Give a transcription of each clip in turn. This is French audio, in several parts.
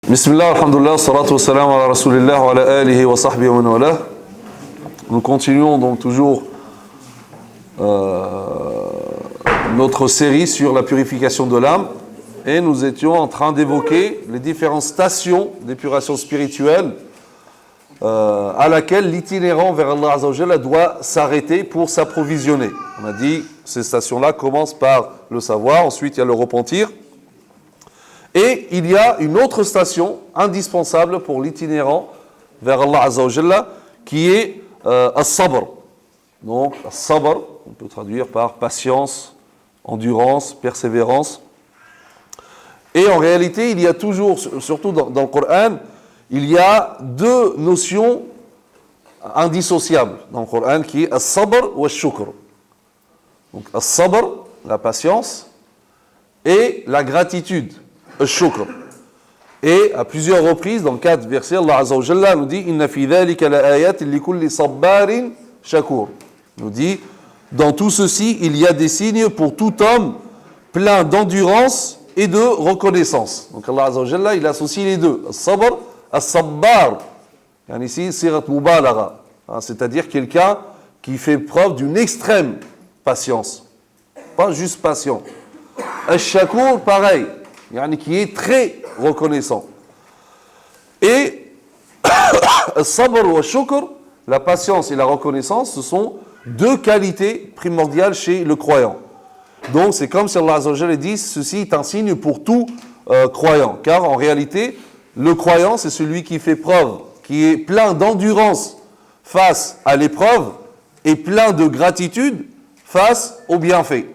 Bismillah, alhamdulillah, salatu wassalam ala rasulillah wa ala alihi wa sahbihi wa man wala. Nous continuons donc toujours notre série sur la purification de l'âme et nous étions en train d'évoquer les différentes stations d'épuration spirituelle à laquelle l'itinérant vers Allah Azza wa Jalla doit s'arrêter pour s'approvisionner. On a dit ces stations-là commencent par le savoir, ensuite il y a le repentir. Et il y a une autre station indispensable pour l'itinérant vers Allah Azza wa Jalla qui est as-sabr. Donc, as-sabr, on peut traduire par patience, endurance, persévérance. Et en réalité, il y a toujours, surtout dans le Coran, il y a deux notions indissociables dans le Coran qui est as-sabr ou as-shukr. Donc, as-sabr, la patience, et la gratitude. Al-Shukr. Et à plusieurs reprises, dans 4 versets, Allah Azza wa Jalla nous dit Inna fi dhalika la ayatin li kulli sabbarin shakur. Nous dit dans tout ceci, il y a des signes pour tout homme plein d'endurance et de reconnaissance. Donc Allah Azza wa Jalla, il associe les deux. As-sabr, as-sabbar. Ici, sirat mubalagha. C'est-à-dire quelqu'un qui fait preuve d'une extrême patience. Pas juste patient. Al-Shakur, pareil. Qui est très reconnaissant. Et sabr wa shukr, la patience et la reconnaissance, ce sont deux qualités primordiales chez le croyant. Donc c'est comme si Allah Azza wa Jalla dit ceci est un signe pour tout croyant. Car en réalité, le croyant, c'est celui qui fait preuve, qui est plein d'endurance face à l'épreuve et plein de gratitude face aux bienfaits.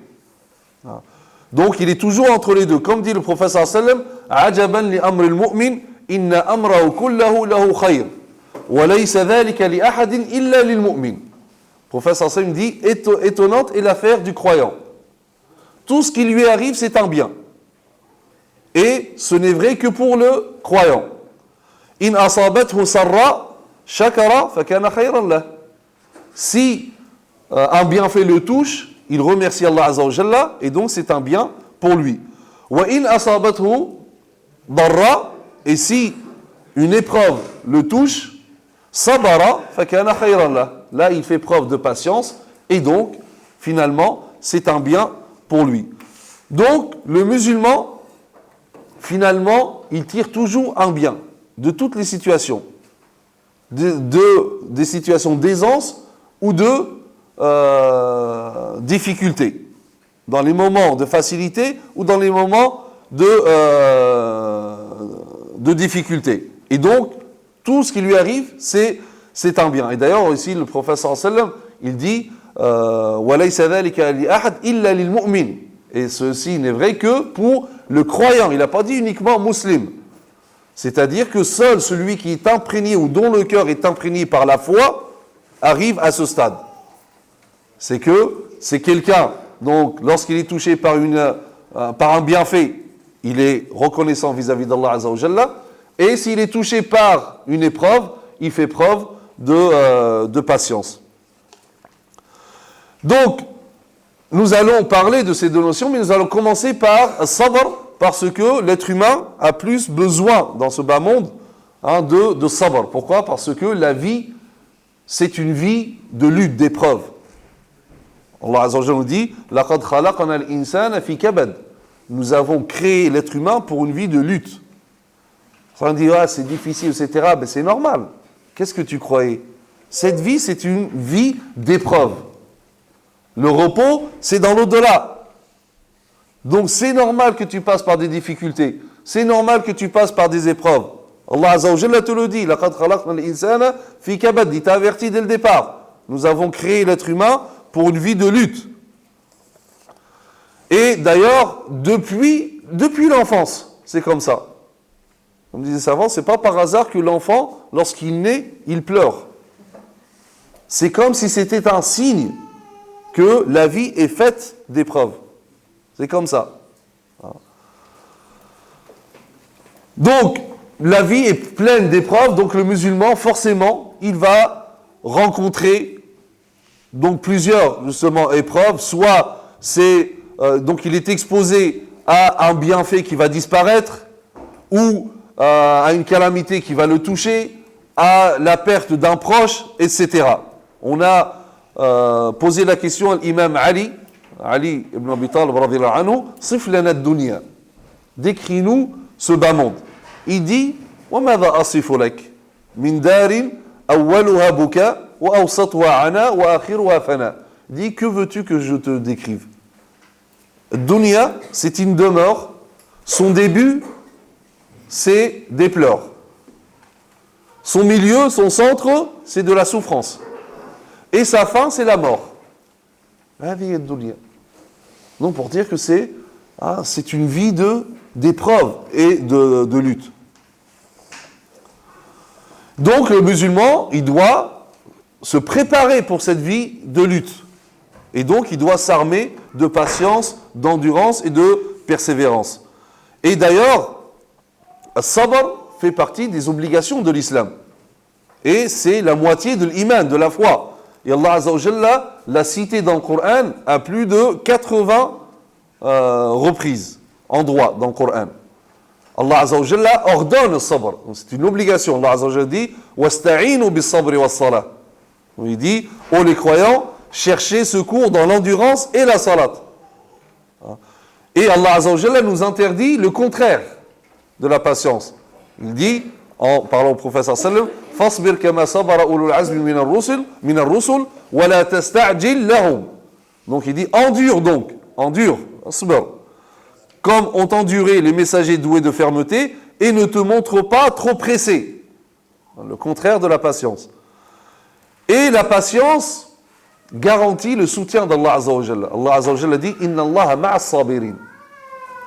Donc il est toujours entre les deux. Comme dit le prophète sallallahu alayhi wa sallam, Ajaban li amri al-mu'min, inna amrahu kullahu lahu khayr, wa laysa dhalika li ahadin illa lil mu'min. Le prophète sallallahu alayhi wa sallam dit, étonnante est l'affaire du croyant. Tout ce qui lui arrive, c'est un bien. Et ce n'est vrai que pour le croyant. In asabathu sarra, shakara, fakana khayran lah. Si un bienfait le touche, il remercie Allah Azza wa Jalla et donc c'est un bien pour lui. Wa in asabathu darra, et si une épreuve le touche, sabara fakana khayran lah. Là, il fait preuve de patience et donc finalement, c'est un bien pour lui. Donc le musulman finalement, il tire toujours un bien de toutes les situations. Des situations d'aisance ou de difficulté, dans les moments de facilité ou dans les moments de difficulté. Et donc, tout ce qui lui arrive, c'est un bien. Et d'ailleurs, ici, le prophète sallallahu alayhi wa sallam, il dit وَلَيْسَ ذَلِكَ لِأَحَدٍ إِلَّا لِلْمُؤْمِنِ. Et ceci n'est vrai que pour le croyant. Il n'a pas dit uniquement musulman. C'est-à-dire que seul celui qui est imprégné ou dont le cœur est imprégné par la foi arrive à ce stade. C'est que c'est quelqu'un, donc lorsqu'il est touché par un bienfait, il est reconnaissant vis-à-vis d'Allah Azza wa Jalla, et s'il est touché par une épreuve, il fait preuve de patience. Donc, nous allons parler de ces deux notions, mais nous allons commencer par sabr, parce que l'être humain a plus besoin dans ce bas monde de sabr. Pourquoi ? Parce que la vie, c'est une vie de lutte, d'épreuve. Allah Azza wa Jalla nous dit لَقَدْ خَلَقْنَا الْإِنسَانَ فِي كَبَدٍ. Nous avons créé l'être humain pour une vie de lutte. Ça on dit c'est difficile, etc. Mais c'est normal. Qu'est-ce que tu croyais ? Cette vie, c'est une vie d'épreuve. Le repos, c'est dans l'au-delà. Donc c'est normal que tu passes par des difficultés. C'est normal que tu passes par des épreuves. Allah Azza wa Jalla te le dit لَقَدْ خَلَقْنَا الْإِنسَانَ فِي كَبَدٍ. Il t'a averti dès le départ. Nous avons créé l'être humain pour une vie de lutte. Et d'ailleurs, depuis l'enfance, c'est comme ça. Comme disaient les savants, c'est pas par hasard que l'enfant, lorsqu'il naît, il pleure. C'est comme si c'était un signe que la vie est faite d'épreuves. C'est comme ça. Donc, la vie est pleine d'épreuves, donc le musulman, forcément, il va rencontrer donc plusieurs justement épreuves, soit c'est donc il est exposé à un bienfait qui va disparaître, ou à une calamité qui va le toucher, à la perte d'un proche, etc. On a posé la question à l'imam Ali ibn Abi Talib radhiyallahu anhu, sif lana ad-dunya. Décris-nous ce bas monde. Il dit, wa madha asifu lak min darin awwaluha buka wa awsatuha ana wa akhiruha fana. Il dit, que veux-tu que je te décrive? Dunya, c'est une demeure. Son début, c'est des pleurs. Son milieu, son centre, c'est de la souffrance. Et sa fin, c'est la mort. Donc pour dire que c'est une vie d'épreuve et de lutte. Donc le musulman, il doit se préparer pour cette vie de lutte. Et donc il doit s'armer de patience, d'endurance et de persévérance. Et d'ailleurs, as-sabr fait partie des obligations de l'islam. Et c'est la moitié de l'iman, de la foi. Et Allah Azza wa Jalla l'a cité dans le Coran à plus de 80 reprises en droit dans le Coran. Allah Azza wa Jalla ordonne le sabr. C'est une obligation. Allah Azza wa Jalla dit wasta'inu bis-sabri was-salah. Il dit, ô les croyants, cherchez secours dans l'endurance et la salat. Et Allah Azza wa Jalla nous interdit le contraire de la patience. Il dit, en parlant au prophète sallallahu alayhi wa sallam, فاصبر كما صبر أولو العزم من الرسل ولا تستعجل لهم. Donc il dit endure, asbir, comme ont enduré les messagers doués de fermeté, et ne te montre pas trop pressé. Le contraire de la patience. Et la patience garantit le soutien d'Allah Azza wa Jalla. Allah Azza wa Jalla dit Inna Allah ma'as sabirin.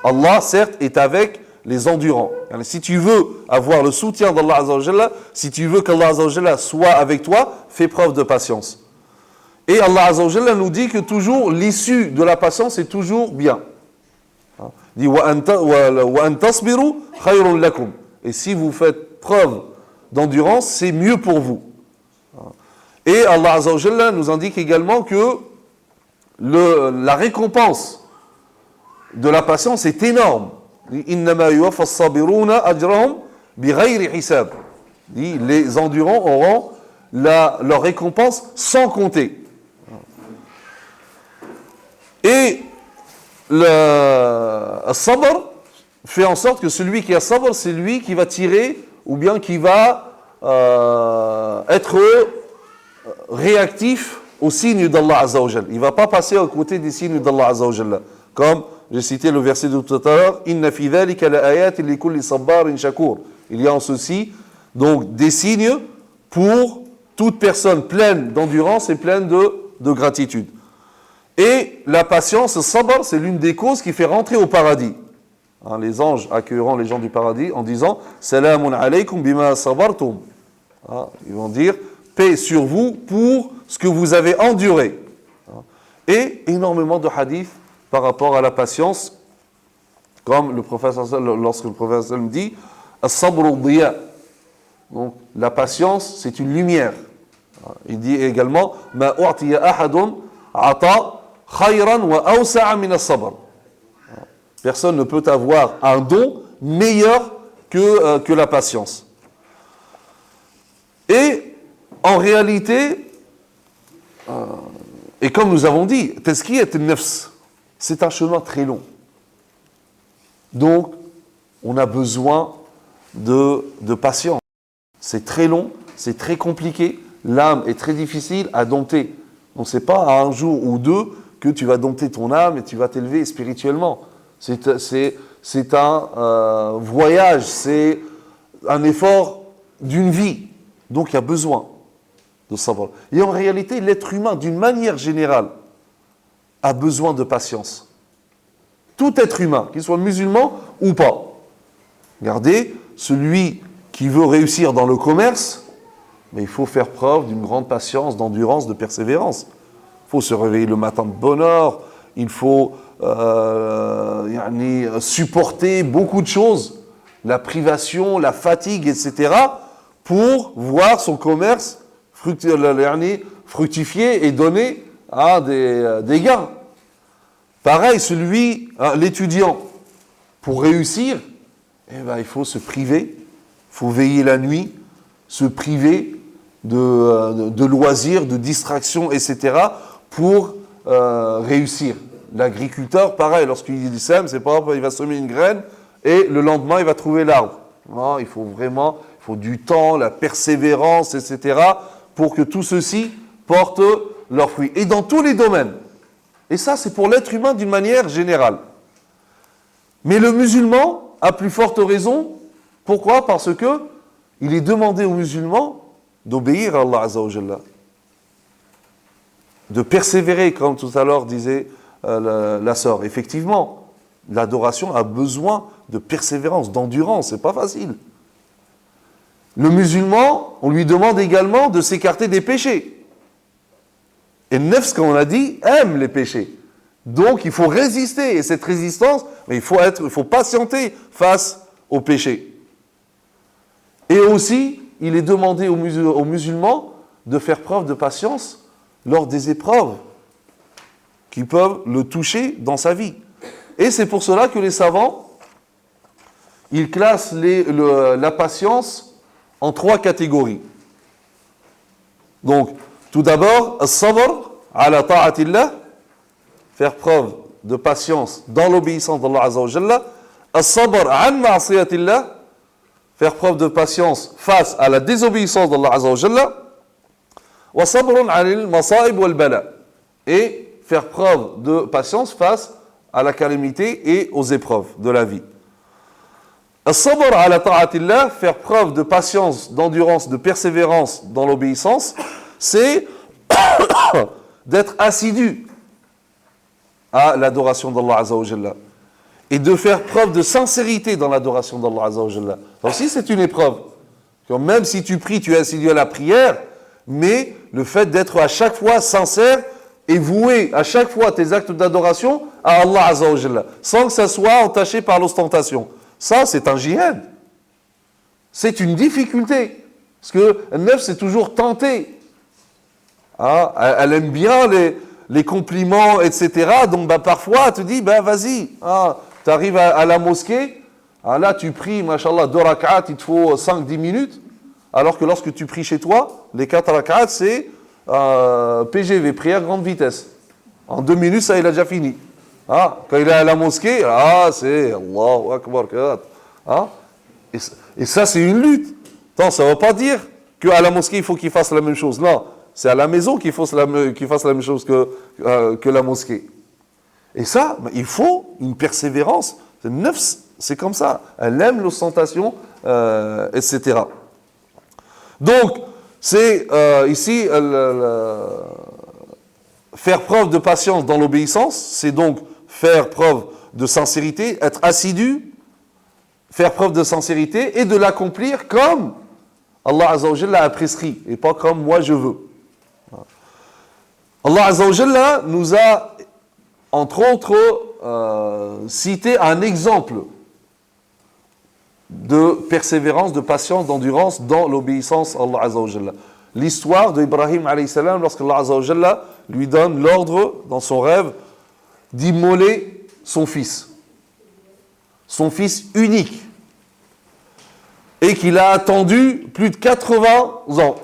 Allah, certes, est avec les endurants. Si tu veux avoir le soutien d'Allah Azza wa Jalla, si tu veux qu'Allah Azza wa Jalla soit avec toi, fais preuve de patience. Et Allah Azza wa Jalla nous dit que toujours l'issue de la patience est toujours bien. Il dit wa an tasbiru khayrun lakum. Et si vous faites preuve d'endurance, c'est mieux pour vous. Et Allah Azza wa Jalla nous indique également que la récompense de la patience est énorme. Innama yuwaffa as-sabiruna ajrahum bighayri hisab. Les endurants auront leur récompense sans compter. Et le sabr fait en sorte que celui qui a sabr, c'est lui qui va tirer ou bien qui va être réactif aux signes d'Allah Azza wa Jalla. Il ne va pas passer à côté des signes d'Allah Azza wa Jalla. Comme j'ai cité le verset de tout à l'heure, Inna fi dhalika la ayatin li kulli sabbarin shakur. Il y a en ceci donc des signes pour toute personne pleine d'endurance et pleine de gratitude. Et la patience, le sabr, c'est l'une des causes qui fait rentrer au paradis. Les anges accueilleront les gens du paradis en disant Salamun alaykum bima sabartum. Ils vont dire paix sur vous pour ce que vous avez enduré. Et énormément de hadiths par rapport à la patience, comme le prophète, lorsque le prophète dit as-sabru diya. Donc la patience, c'est une lumière. Il dit également ma u'tiya ahadun ata khayran wa awsa'a min as-sabr. Personne ne peut avoir un don meilleur que la patience. Et en réalité, et comme nous avons dit, tazkiyat an-nafs, c'est un chemin très long. Donc, on a besoin de patience. C'est très long, c'est très compliqué, l'âme est très difficile à dompter. Donc, ce n'est pas à un jour ou deux que tu vas dompter ton âme et tu vas t'élever spirituellement. C'est un voyage, c'est un effort d'une vie. Donc, il y a besoin de savoir. Et en réalité, l'être humain, d'une manière générale, a besoin de patience. Tout être humain, qu'il soit musulman ou pas. Regardez, celui qui veut réussir dans le commerce, mais il faut faire preuve d'une grande patience, d'endurance, de persévérance. Il faut se réveiller le matin de bonne heure, il faut supporter beaucoup de choses, la privation, la fatigue, etc., pour voir son commerce fructifier et donner des gains. Pareil, l'étudiant, pour réussir, il faut se priver faut veiller la nuit, se priver de loisirs, de distractions, etc. pour réussir. L'agriculteur, pareil, lorsqu'il sème, c'est pas il va semer une graine et le lendemain il va trouver l'arbre. Non, il faut du temps, la persévérance, etc. pour que tout ceci porte leurs fruits. Et dans tous les domaines. Et ça, c'est pour l'être humain d'une manière générale. Mais le musulman, à plus forte raison, pourquoi ? Parce que il est demandé aux musulmans d'obéir à Allah Azza wa Jalla, de persévérer, comme tout à l'heure disait la sœur. Effectivement, l'adoration a besoin de persévérance, d'endurance, c'est pas facile. Le musulman, on lui demande également de s'écarter des péchés. Et le nefs, comme on a dit, aime les péchés. Donc il faut résister, et cette résistance, mais il faut patienter face aux péchés. Et aussi, il est demandé aux musulmans de faire preuve de patience lors des épreuves qui peuvent le toucher dans sa vie. Et c'est pour cela que les savants, ils classent la patience en 3 catégories. Donc, tout d'abord, as-sabr ala ta'atillah, faire preuve de patience dans l'obéissance d'Allah Azza wa Jalla, as-sabr an ma'asiyatillah, faire preuve de patience face à la désobéissance d'Allah Azza wa Jalla, wa sabrun 'anil masa'ib wal bala, et faire preuve de patience face à la calamité et aux épreuves de la vie. As-sabr ala ta'atillah, faire preuve de patience, d'endurance, de persévérance dans l'obéissance, c'est d'être assidu à l'adoration d'Allah Azza wa Jalla et de faire preuve de sincérité dans l'adoration d'Allah Azza wa Jalla. Ça aussi, c'est une épreuve. Même si tu pries, tu es assidu à la prière, mais le fait d'être à chaque fois sincère et vouer à chaque fois tes actes d'adoration à Allah Azza wa Jalla, sans que ça soit entaché par l'ostentation. Ça, c'est un jihad. C'est une difficulté. Parce que le nefs, c'est toujours tenté. Elle aime bien les compliments, etc. Donc, parfois, elle te dit, vas-y, tu arrives à la mosquée, là, tu pries, mashallah, 2 rak'at, il te faut 5-10 minutes. Alors que lorsque tu pries chez toi, les 4 rak'at, c'est PGV, prière grande vitesse. En 2 minutes, ça, il a déjà fini. Quand il est à la mosquée, c'est Allahu Akbar. Et ça, c'est une lutte. Non, ça ne veut pas dire qu'à la mosquée, il faut qu'il fasse la même chose. Non, c'est à la maison qu'il fasse la même chose que la mosquée. Et ça, il faut une persévérance. Le nefs, c'est comme ça. Elle aime l'ostentation, etc. Donc, c'est ici faire preuve de patience dans l'obéissance, c'est donc faire preuve de sincérité, être assidu, faire preuve de sincérité et de l'accomplir comme Allah Azza wa Jalla a prescrit et pas comme moi je veux. Allah Azza wa Jalla nous a, entre autres, cité un exemple de persévérance, de patience, d'endurance dans l'obéissance à Allah Azza wa Jalla. L'histoire d'Ibrahim alayhi salam, lorsque Allah Azza wa Jalla lui donne l'ordre dans son rêve d'immoler son fils unique, et qu'il a attendu plus de 80 ans.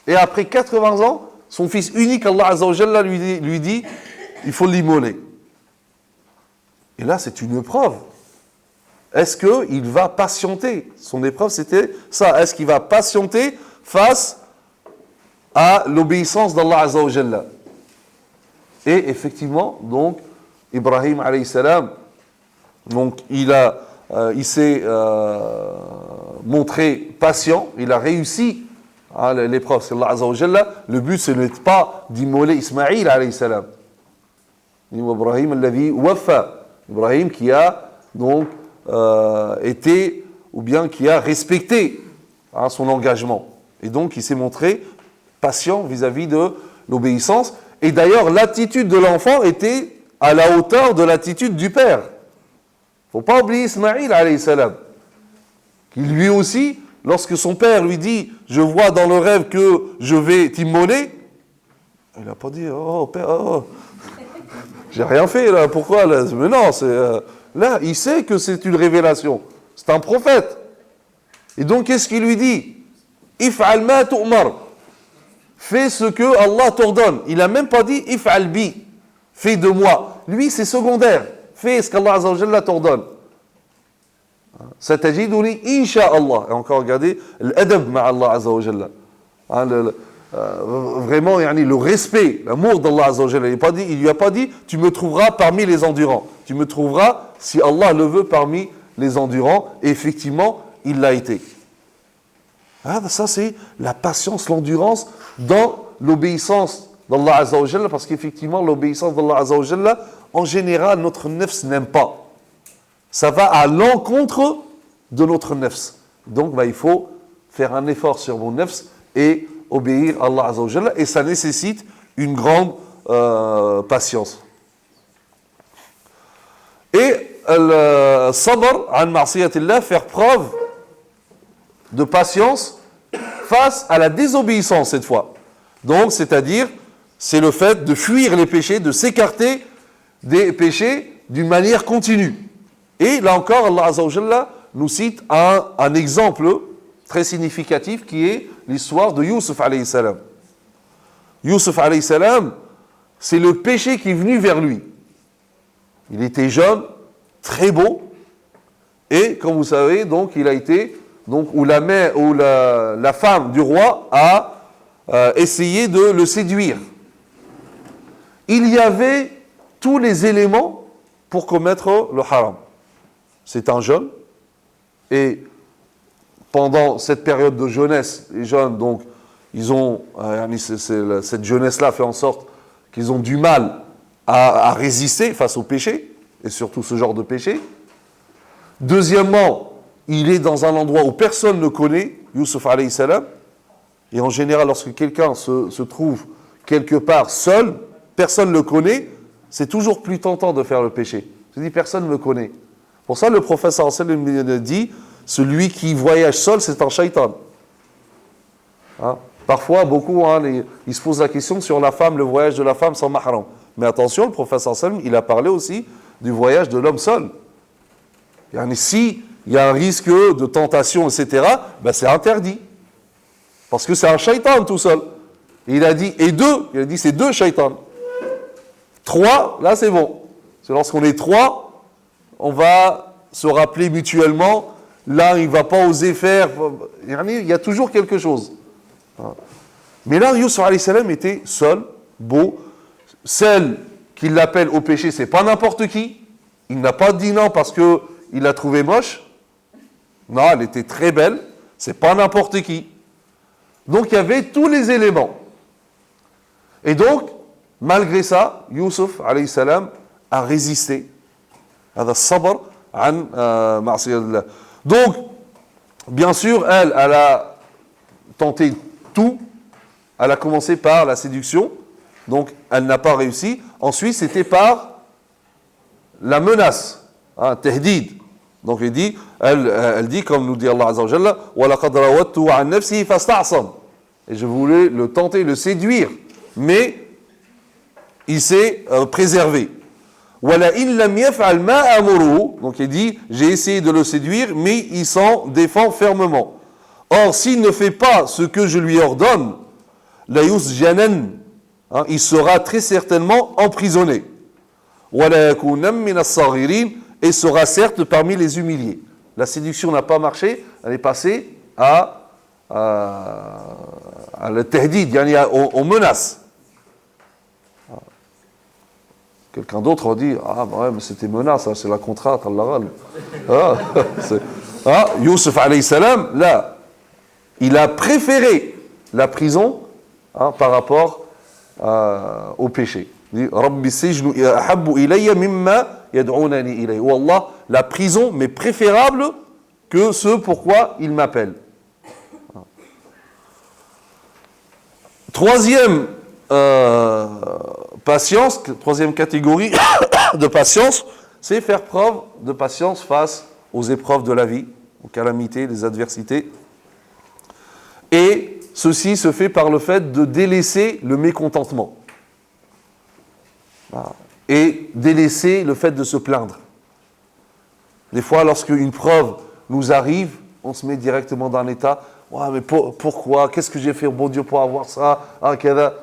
Et après 80 ans, son fils unique, Allah Azza wa Jalla lui dit, il faut l'immoler. Et là, c'est une épreuve. Est-ce qu'il va patienter ? Son épreuve, c'était ça. Est-ce qu'il va patienter face à l'obéissance d'Allah Azza wa Jalla ? Et effectivement, donc, Ibrahim alayhi salam, donc, il s'est montré patient, il a réussi l'épreuve. C'est Allah Azza wa Jalla. Le but, ce n'est pas d'immoler Ismaïl alayhi salam. Ibrahim alladhi wafa. Ibrahim qui a donc été, ou bien qui a respecté son engagement. Et donc, il s'est montré patient vis-à-vis de l'obéissance. Et d'ailleurs, l'attitude de l'enfant était à la hauteur de l'attitude du père. Il ne faut pas oublier Ismaïl, alayhi salam, qui lui aussi, lorsque son père lui dit « Je vois dans le rêve que je vais t'immoler », il n'a pas dit « Oh, père, j'ai rien fait, là, pourquoi là ?» Mais non, là, il sait que c'est une révélation. C'est un prophète. Et donc, qu'est-ce qu'il lui dit? If'al ma tu'mar. Fais ce que Allah t'ordonne. Il n'a même pas dit If'al bi. Fais de moi. Lui, c'est secondaire. Fais ce qu'Allah Azza wa Jalla t'ordonne. Satajiduni insha'Allah. Et encore, regardez l'adab ma Allah Azza wa Jalla. Vraiment, le respect, l'amour d'Allah Azza wa Jalla. Il lui a pas dit, tu me trouveras parmi les endurants. Tu me trouveras, si Allah le veut, parmi les endurants. Et effectivement, il l'a été. Ça, c'est la patience, l'endurance dans l'obéissance d'Allah Azza wa Jalla. Parce qu'effectivement, l'obéissance d'Allah Azza wa Jalla, en général, notre nefs n'aime pas. Ça va à l'encontre de notre nefs. Donc, il faut faire un effort sur mon nefs et obéir à Allah Azza wa Jalla. Et ça nécessite une grande patience. Et le sabr an ma'siyatillah, faire preuve de patience face à la désobéissance cette fois. Donc, c'est-à-dire, c'est le fait de fuir les péchés, de s'écarter des péchés d'une manière continue. Et là encore, Allah Azza wa Jalla nous cite un exemple très significatif qui est l'histoire de Youssef alayhi salam. Youssef alayhi salam, c'est le péché qui est venu vers lui. Il était jeune, très beau, et comme vous savez, donc il a été, où la femme du roi a essayé de le séduire. Il y avait tous les éléments pour commettre le haram. C'est un jeune, et pendant cette période de jeunesse, les jeunes, donc, ils ont, cette jeunesse-là fait en sorte qu'ils ont du mal à résister face au péché, et surtout ce genre de péché. Deuxièmement, il est dans un endroit où personne ne connaît, Youssef alayhi salam, et en général, lorsque quelqu'un se trouve quelque part seul, personne ne le connaît, c'est toujours plus tentant de faire le péché. Je dis, personne ne me connaît. Pour ça, le prophète sallallahu alayhi wa sallam dit, celui qui voyage seul, c'est un shaitan. Parfois, beaucoup, ils se posent la question sur la femme, le voyage de la femme sans mahram. Mais attention, le prophète sallallahu alayhi wa sallam, il a parlé aussi du voyage de l'homme seul. Si il y a un risque de tentation, etc., c'est interdit. Parce que c'est un shaitan tout seul. Et il a dit, il a dit, c'est 2 shaitans. 3, là c'est bon. C'est lorsqu'on est 3, on va se rappeler mutuellement, là il ne va pas oser faire, il y a toujours quelque chose. Mais là, Youssef alayhi salam était seul, beau. Celle qui l'appelle au péché, c'est pas n'importe qui. Il n'a pas dit non parce qu'il l'a trouvée moche. Non, elle était très belle. C'est pas n'importe qui. Donc il y avait tous les éléments. Et donc, malgré ça, Youssef alayhi salam a résisté. هذا الصبر عن معصية الله. Donc, bien sûr, elle a tenté tout. Elle a commencé par la séduction. Donc, elle n'a pas réussi. Ensuite, c'était par la menace. Tahdid. Donc, elle dit, comme nous dit Allah Azza wa Jalla, وَلَقَدْ رَوَدْتُهُ عَنْ نَفْسِهِ فَاسْتَعْصَمَ. Et je voulais le tenter, le séduire. Mais, il s'est préservé. وَلَئِنْ لَمْ يَفْعَلْ مَا أَمُرُهُ. Donc, il dit, j'ai essayé de le séduire, mais il s'en défend fermement. Or, s'il ne fait pas ce que je lui ordonne, la yusjanan, il sera très certainement emprisonné. وَلَا يَكُونَ مِنَ الصَّاغِرِينَ. Et sera certes parmi les humiliés. La séduction n'a pas marché, elle est passée à le tahdid, aux menaces. Quelqu'un d'autre dit, mais c'était menace, c'est la contrainte, Youssef alayhi salam, là, il a préféré la prison par rapport au péché. Il dit, Rabbi sijnu ahabbu ilayya mimma yad'unani ilayhi. Ou Allah, la prison m'est préférable que ce pourquoi il m'appelle. Troisième patience, troisième catégorie de patience, c'est faire preuve de patience face aux épreuves de la vie, aux calamités, les adversités. Et ceci se fait par le fait de délaisser le mécontentement. Et délaisser le fait de se plaindre. Des fois, lorsque une preuve nous arrive, on se met directement dans l'état. Ouais, mais pourquoi? Qu'est-ce que j'ai fait au bon Dieu pour avoir ça? Ah,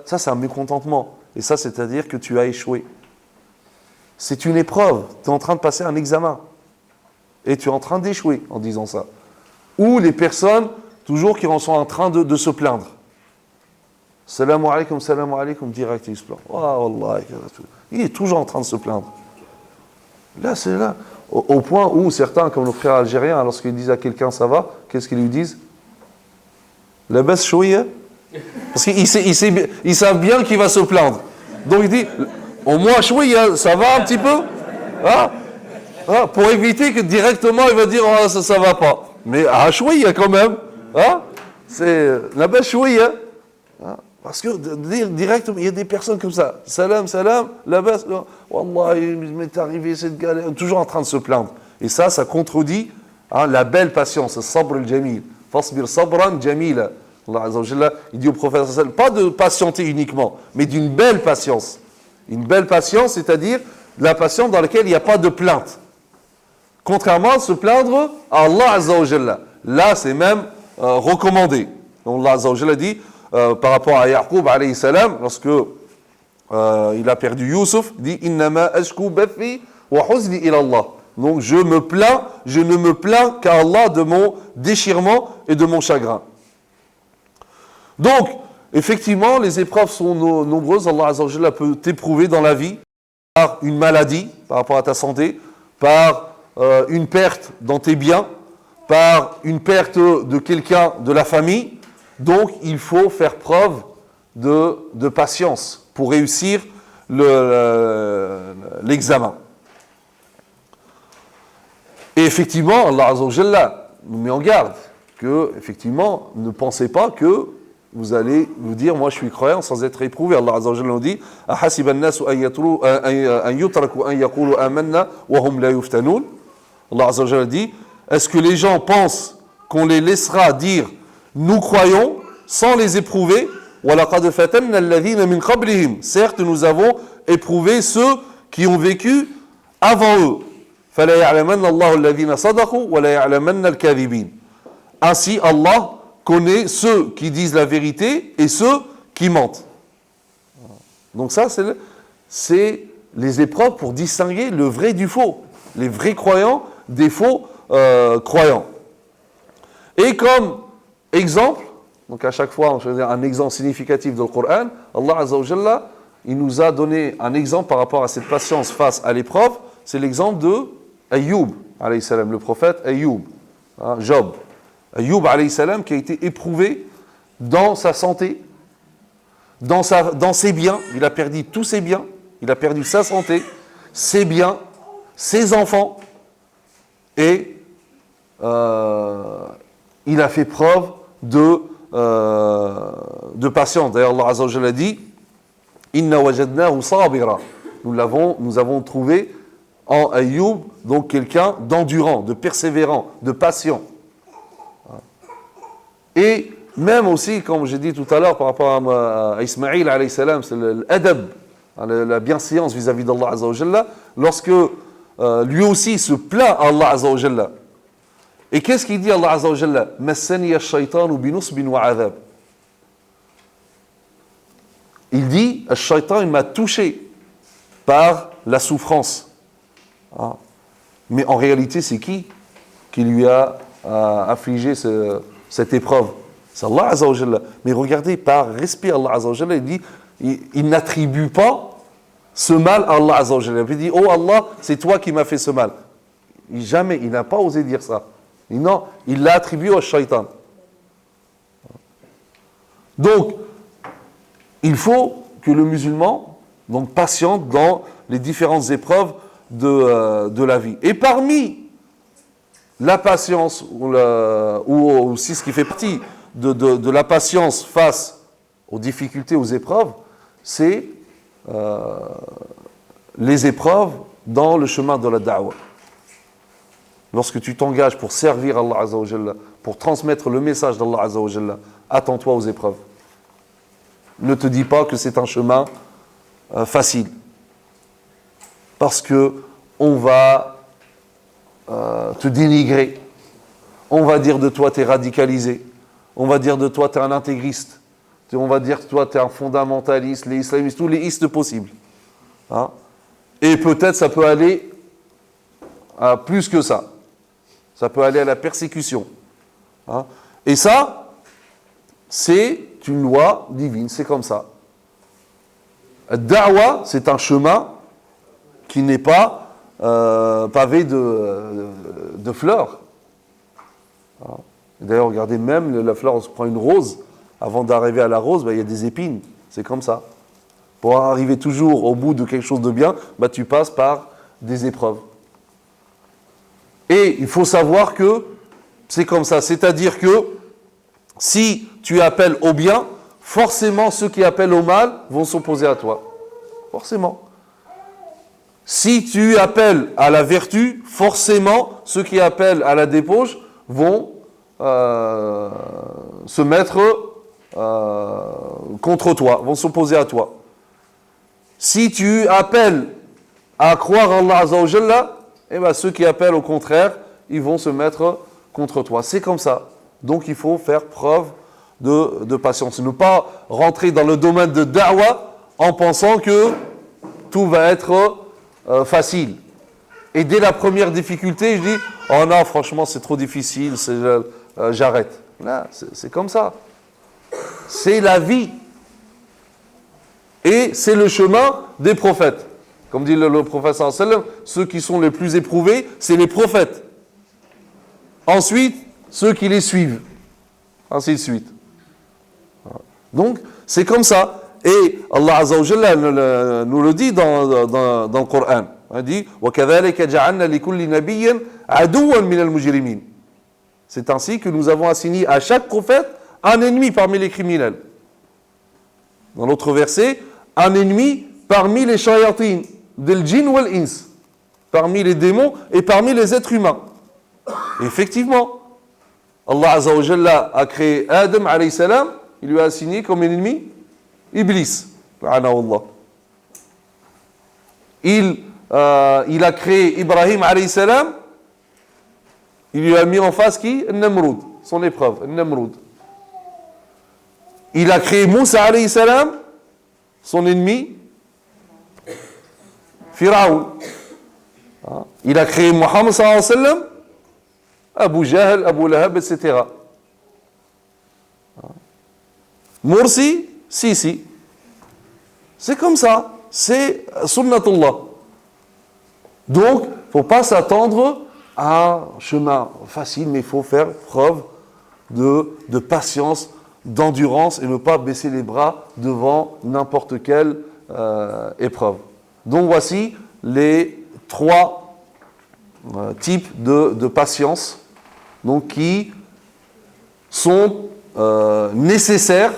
ça, c'est un mécontentement. Et ça, c'est-à-dire que tu as échoué. C'est une épreuve. Tu es en train de passer un examen. Et tu es en train d'échouer en disant ça. Ou les personnes, toujours, qui en sont en train de se plaindre. Salam alaikum, direct, il se plaint. Oh, Allah, il est toujours en train de se plaindre. Là, c'est là. Au point où certains, comme nos frères algériens, lorsqu'ils disent à quelqu'un ça va, qu'est-ce qu'ils lui disent? La baisse chouïa. Parce qu'ils savent bien qu'il va se plaindre. Donc il dit, au moins chouïa, ça va un petit peu? Hein? Hein? Pour éviter que directement il va dire, oh, ça va pas. Mais à chouïa quand même. Hein? C'est la baisse chouïa. Hein? Parce que directement, il y a des personnes comme ça. Salam, la baisse. Wallah, il m'est arrivé cette galère. Toujours en train de se plaindre. Et ça contredit la belle patience. Le sabr al-jamil. Fasbir sabran jamila. Allah Azza wa Jalla, il dit au prophète, pas de patienter uniquement, mais d'une belle patience. Une belle patience, c'est-à-dire la patience dans laquelle il n'y a pas de plainte. Contrairement à se plaindre à Allah Azza wa Jalla. Là, c'est même recommandé. Donc Allah Azza wa Jalla dit, par rapport à Yaqub alayhi salam, lorsque il a perdu Youssouf, il dit Innama ashku bathi wa huzni ila Allah. Donc je ne me plains qu'à Allah de mon déchirement et de mon chagrin. Donc, effectivement, les épreuves sont nombreuses. Allah Azza wa Jalla peut t'éprouver dans la vie par une maladie, par rapport à ta santé, par une perte dans tes biens, par une perte de quelqu'un de la famille. Donc, il faut faire preuve de patience pour réussir l'examen. Et effectivement, Allah Azza wa Jalla nous met en garde que, effectivement, ne pensez pas que vous allez vous dire, moi je suis croyant sans être éprouvé. Allah Azza wa Jalla nous dit, ahasiba an-nasu an yutraku an yaqulu amanna wa hum la yuftanun. Allah Azza wa Jalla dit, est-ce que les gens pensent qu'on les laissera dire nous croyons sans les éprouver? Certes, nous avons éprouvé ceux qui ont vécu avant eux. Ainsi, Allah connaît ceux qui disent la vérité et ceux qui mentent. Donc ça, c'est les épreuves pour distinguer le vrai du faux. Les vrais croyants des faux croyants. Et comme exemple, donc à chaque fois, on choisit un exemple significatif du Coran, Allah Azza wa Jalla, il nous a donné un exemple par rapport à cette patience face à l'épreuve. C'est l'exemple de Ayyub, alayhi salam, le prophète Ayyub, Job. Ayyub, alayhi salam, qui a été éprouvé dans sa santé, dans ses biens. Il a perdu tous ses biens, il a perdu sa santé, ses biens, ses enfants. Et il a fait preuve de patience. D'ailleurs, Allah Azza wa Jalla dit Inna wajadnahu sabira. Nous avons trouvé en Ayyub donc quelqu'un d'endurant, de persévérant, de patient. Et même aussi, comme j'ai dit tout à l'heure par rapport à Ismaïl alayhi salam, c'est l'adab, la bienséance vis-à-vis d'Allah Azza wa Jalla, lorsque lui aussi se plaint à Allah Azza wa Jalla. Et qu'est-ce qu'il dit Allah Azza wa Jalla? Massani ash-shaytanu binusbin wa adhab. Il dit, ash-shaytan, il m'a touché par la souffrance. Mais en réalité, c'est qui lui a affligé cette épreuve? C'est Allah Azza wa Jalla. Mais regardez, par respect à Allah Azza wa Jalla, il dit, il n'attribue pas ce mal à Allah Azza wa Jalla. Il dit, oh Allah, c'est toi qui m'as fait ce mal. Jamais, il n'a pas osé dire ça. Non, il l'a attribué au shaitan. Donc, il faut que le musulman donc, patiente dans les différentes épreuves de la vie. Et parmi la patience, ou aussi ce qui fait partie de la patience face aux difficultés, aux épreuves, c'est les épreuves dans le chemin de la da'wah. Lorsque tu t'engages pour servir Allah Azza wa Jalla, pour transmettre le message d'Allah Azza wa Jalla, attends-toi aux épreuves. Ne te dis pas que c'est un chemin facile. Parce que on va te dénigrer, On va dire de toi, tu es radicalisé. On va dire de toi, tu es un intégriste. On va dire de toi, tu es un fondamentaliste, les islamistes, tous les istes possibles. Hein? Et peut-être ça peut aller à plus que ça. Ça peut aller à la persécution. Hein? Et ça, c'est une loi divine, c'est comme ça. Da'wa, c'est un chemin qui n'est pas pavé de fleurs. Hein? D'ailleurs, regardez, même la fleur, on se prend une rose, avant d'arriver à la rose, il y a des épines. C'est comme ça. Pour arriver toujours au bout de quelque chose de bien, tu passes par des épreuves. Et il faut savoir que c'est comme ça. C'est-à-dire que si tu appelles au bien, forcément ceux qui appellent au mal vont s'opposer à toi. Forcément. Si tu appelles à la vertu, forcément ceux qui appellent à la débauche vont se mettre contre toi, vont s'opposer à toi. Si tu appelles à croire en Allah Azza wa Jalla, ceux qui appellent au contraire, ils vont se mettre contre toi. C'est comme ça. Donc il faut faire preuve de patience. Ne pas rentrer dans le domaine de da'wa en pensant que tout va être facile. Et dès la première difficulté, je dis « Oh non, franchement, c'est trop difficile, j'arrête. » Là, c'est comme ça. C'est la vie. Et c'est le chemin des prophètes. Comme dit le prophète sallallahu alayhi wa sallam, ceux qui sont les plus éprouvés, c'est les prophètes. Ensuite, ceux qui les suivent. Ainsi de suite. Donc, c'est comme ça. Et Allah Azza wa Jalla nous le dit dans le Coran. Il dit وَكَذَلِكَ جَعَلْنَا لِكُلِّ نَبِيٍّ عَدُوًّا مِنَ الْمُجْرِمِينَ. C'est ainsi que nous avons assigné à chaque prophète un ennemi parmi les criminels. Dans l'autre verset, un ennemi parmi les shayatin, del djinn wal ins, parmi les démons et parmi les êtres humains. Et effectivement, Allah Azza wa Jalla a créé Adam alayhi salam, il lui a assigné comme ennemi Iblis. Il a créé Ibrahim alayhi salam, il lui a mis en face qui? Namroud, son épreuve, Namroud. Il a créé Moussa alayhi salam, son ennemi, Firaoun. Il a créé Muhammad sallallahu alayhi wa sallam, Abu Jahl, Abu Lahab, etc. Morsi, Sisi. C'est comme ça. C'est sunnatullah. Donc, il ne faut pas s'attendre à un chemin facile, mais il faut faire preuve de patience, d'endurance et ne pas baisser les bras devant n'importe quelle épreuve. Donc, voici les 3 types de patience donc, qui sont nécessaires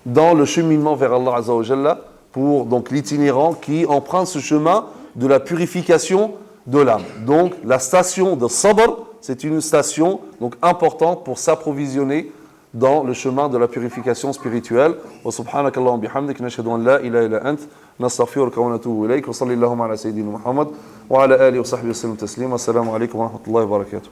dans le cheminement vers Allah Azza wa Jalla pour donc, l'itinérant qui emprunte ce chemin de la purification de l'âme. Donc la station de Sabr, c'est une station donc, importante pour s'approvisionner dans le chemin de la purification spirituelle. Wa subhanaka Allahumma bihamdik nashhadu an la ilaha illa ant nastaghfiruka wa natubu ilayk wa sallallahu ala sayyidina Muhammad wa ala alihi wa sahbihi wa sallam taslima. Assalamu alaykum wa rahmatullahi wa barakatuh.